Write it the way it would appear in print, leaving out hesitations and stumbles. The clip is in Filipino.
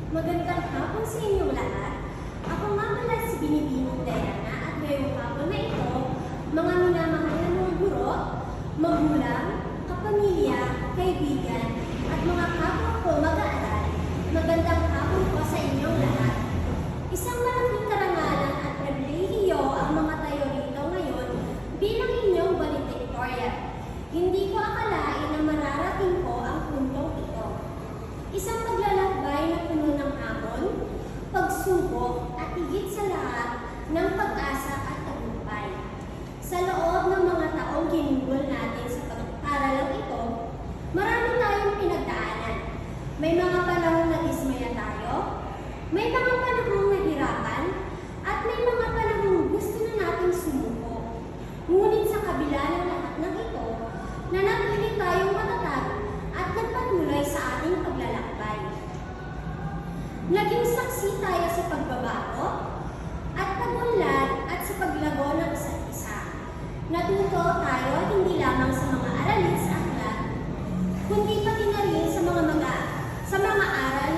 Magandang hapon sa inyong lahat. Ako nga pala si Binibining Diana at ngayong hapon na ito, mga minamahal na mga guro, magulang, kapamilya, kaibigan, at mga kapwa ko mag-aaral. Magandang hapon po sa inyong lahat. Isang malaking karangalan at pribilehiyo ang mga tayo rito ngayon bilang inyong valedictorian. Hindi ko akalain na mararating ko ang puntong ito. Isang paglalakbay na puno ng hamon, pagsubok at higit sa lahat ng pag-asa at tagumpay. Sa loob ng mga taong ginugol natin sa pag-aaralang ito, marami tayong pinagdaanan. May mga panahong nadismaya tayo, may mga panahong nahirapan, at may mga panahong gusto na nating sumuko. Ngunit sa kabila ng lahat ng ito, nanatili tayong matatag at nagpatuloy sa ating paglalakbay. Naging saksi tayo sa pagbabago at pagunlad at sa paglago ng isa't isa. Natuto tayo hindi lamang sa mga aralin sa aklat, kundi pati na rin sa mga aral